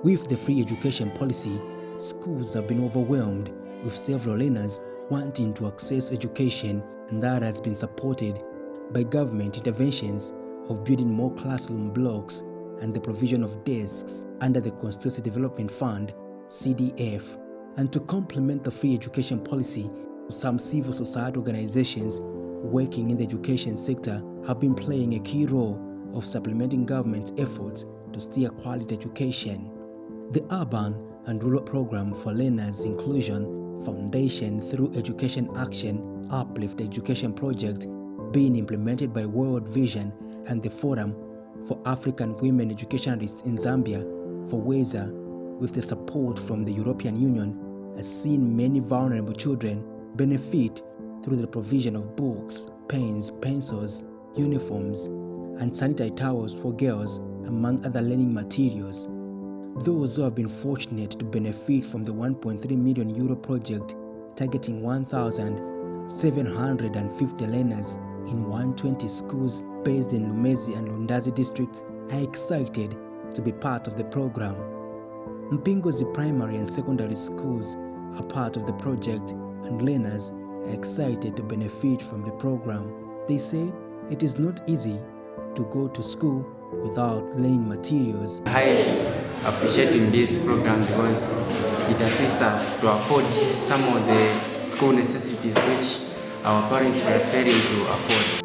With the free education policy, schools have been overwhelmed, with several learners wanting to access education, and that has been supported by government interventions of building more classroom blocks and the provision of desks under the Constituency Development Fund (CDF). And to complement the free education policy, some civil society organizations working in the education sector have been playing a key role of supplementing government's efforts to steer quality education. The Urban and Rural Program for Learners Inclusion Foundation through Education Action Uplift Education Project being implemented by World Vision and the Forum for African Women Educationalists in Zambia, Faweza, with the support from the European Union, has seen many vulnerable children benefit through the provision of books, pens, pencils, uniforms, and sanitary towels for girls, among other learning materials. Those who have been fortunate to benefit from the 1.3 million euro project targeting 1,750 learners in 120 schools based in Lumezi and Lundazi districts are excited to be part of the program. Mpingozi primary and secondary schools are part of the project, and learners are excited to benefit from the program. They say it is not easy to go to school without learning materials. I appreciate this program because it assists us to afford some of the school necessities which our parents were failing to afford.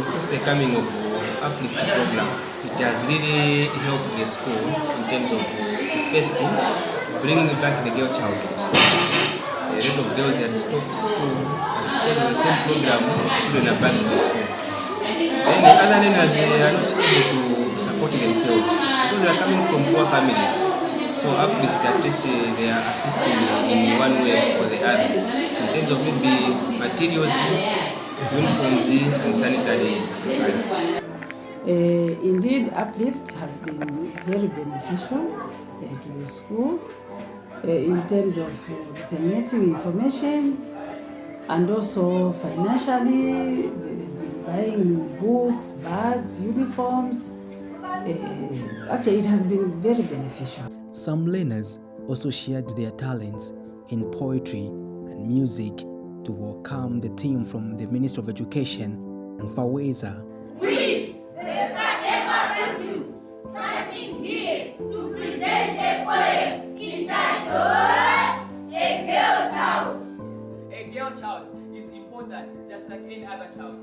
Since the coming of Uplift program, it has really helped the school in terms of first thing, bringing back the girl child to school. The rate of girls had stopped school, and because of the same program, children abandoned the school. Then the other learners are not able to support themselves because they are coming from poor families. So Uplift, at least they are assisting in one way or the other in terms of maybe materials, uniforms, and sanitary pads. Indeed, Uplift has been very beneficial to the school in terms of disseminating information, and also financially, buying books, bags, uniforms. Actually, it has been very beneficial. Some learners also shared their talents in poetry and music to welcome the team from the Ministry of Education and Faweza. We, the Sadema News, standing here to present a poem entitled A Girl Child. A girl child is important just like any other child.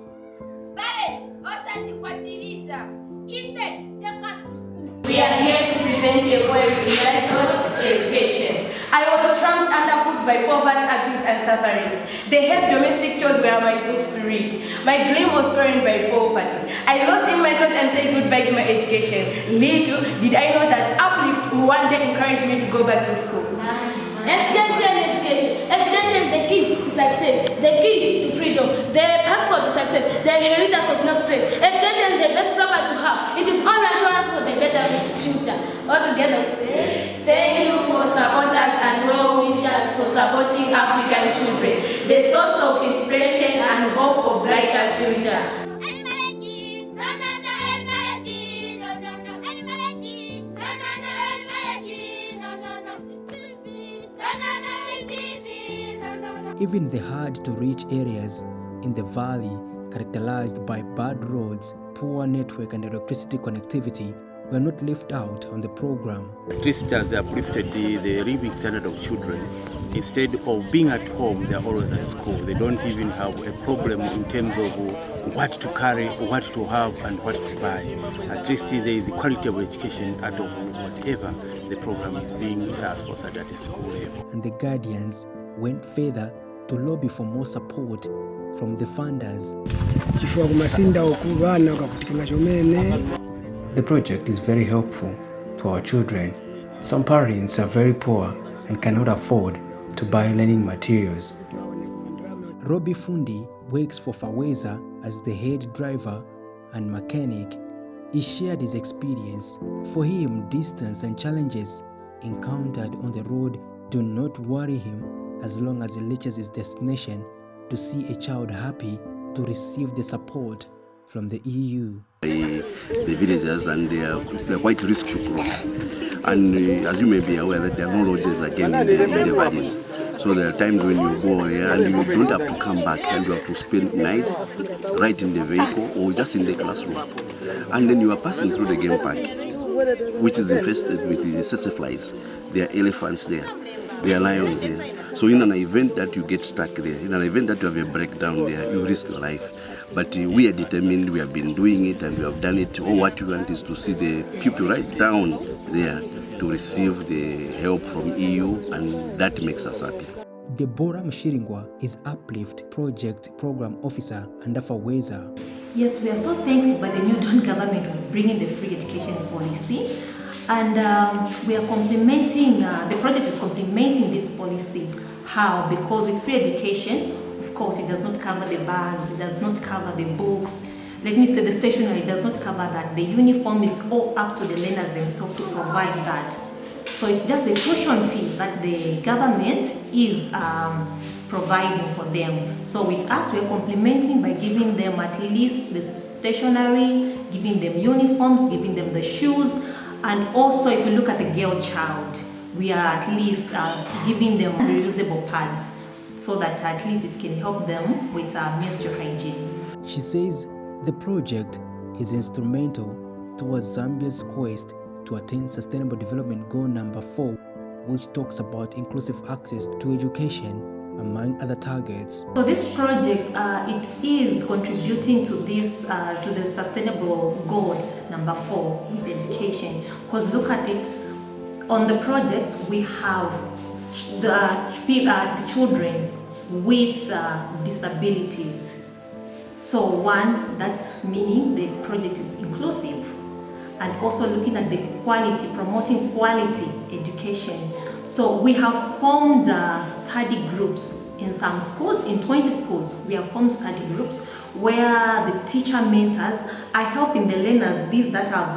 Parents, osatifuatilisha. Instead, take us to school. We are here to present a poem entitled Education. I was trapped underfoot by poverty, abuse, and suffering. The head domestic chores were my books to read. My dream was thrown by poverty. I lost in my thought and said goodbye to my education. Little did I know that Uplift will one day encourage me to go back to school. Education. Education is the key to success, the key to freedom, the passport to success, the inheritance of no stress. Education is the best property to have. It is all assurance for the better future. All together, say, thank you for supporters and well wishers for supporting African children, the source of inspiration and hope for brighter future. Even the hard-to-reach areas in the valley, characterized by bad roads, poor network and electricity connectivity, were not left out on the program. At least it has uplifted the living standard of children. Instead of being at home, they are always at school. They don't even have a problem in terms of what to carry, what to have, and what to buy. At least there is a quality of education out of whatever the program is being sponsored at the school level. And the guardians went further to lobby for more support from the funders. The project is very helpful to our children. Some parents are very poor and cannot afford to buy learning materials. Robbie Fundi works for Faweza as the head driver and mechanic. He shared his experience. For him, distance and challenges encountered on the road do not worry him as long as he reaches his destination to see a child happy to receive the support from the EU. The villagers, and they're quite risky to cross. And as you may be aware that there are no lodges again in the valleys. So there are times when you go there and you don't have to come back, and you have to spend nights right in the vehicle or just in the classroom. And then you are passing through the game park, which is infested with the flies. There are elephants there, there are lions there. So in an event that you get stuck there, in an event that you have a breakdown there, you risk your life. But we are determined, we have been doing it and we have done it. All what we want is to see the people right down there to receive the help from EU, and that makes us happy. Deborah Mshiringwa is Uplift Project Program Officer under Faweza. Yes, we are so thankful by the new Dawn government of bringing the free education policy, and we are complementing, the project is complementing this policy. How? Because with free education, of course, it does not cover the bags, it does not cover the books. Let me say the stationery does not cover that. The uniform is all up to the learners themselves to provide that. So it's just the tuition fee that the government is providing for them. So with us, we're complementing by giving them at least the stationery, giving them uniforms, giving them the shoes, and also if you look at the girl child, we are at least giving them reusable pads so that at least it can help them with menstrual hygiene. She says the project is instrumental towards Zambia's quest to attain Sustainable Development Goal number 4, which talks about inclusive access to education, among other targets. So this project, it is contributing to this, to the Sustainable Goal number 4 with education. Because look at it, on the project we have the children with disabilities. So one, that's meaning the project is inclusive, and also looking at the quality, promoting quality education. So we have formed study groups in some schools, in 20 schools, we have formed study groups where the teacher mentors are helping the learners, these that have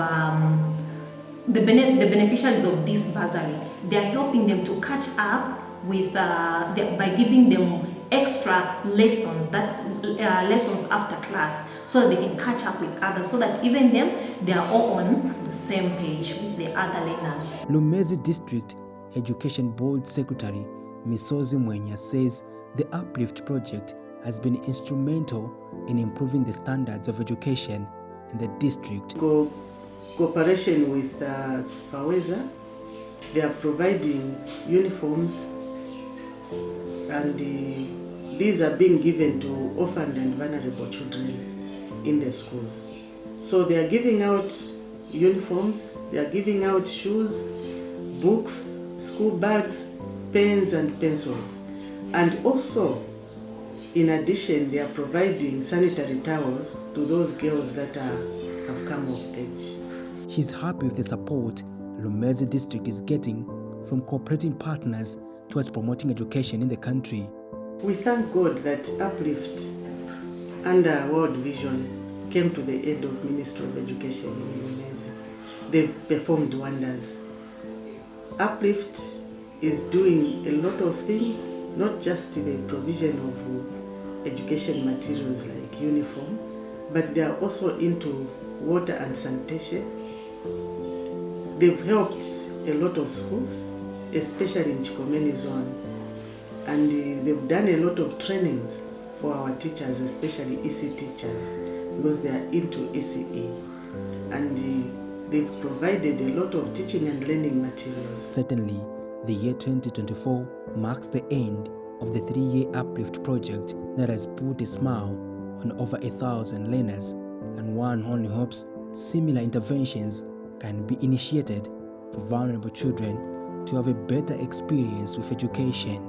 the beneficiaries of this bursary. They are helping them to catch up with, by giving them extra lessons, that's lessons after class, so that they can catch up with others, so that even them, they are all on the same page with the other learners. Lumezi District Education Board Secretary Misozi Mwenya says the Uplift project has been instrumental in improving the standards of education in the district. Cooperation with Faweza, they are providing uniforms, and these are being given to orphaned and vulnerable children in the schools. So they are giving out uniforms, they are giving out shoes, books, school bags, pens and pencils. And also, in addition, they are providing sanitary towels to those girls that have come of age. She's happy with the support Lumezi District is getting from cooperating partners towards promoting education in the country. We thank God that Uplift under World Vision came to the aid of Ministry of Education in Lumezi. They've performed wonders. Uplift is doing a lot of things, not just the provision of education materials like uniform, but they are also into water and sanitation. They've helped a lot of schools, especially in Chikomeni zone, and they've done a lot of trainings for our teachers, especially EC teachers, because they are into ECE, and they've provided a lot of teaching and learning materials. Certainly, the year 2024 marks the end of the 3-year Uplift project that has put a smile on over 1,000 learners, and one only hopes similar interventions can be initiated for vulnerable children to have a better experience with education.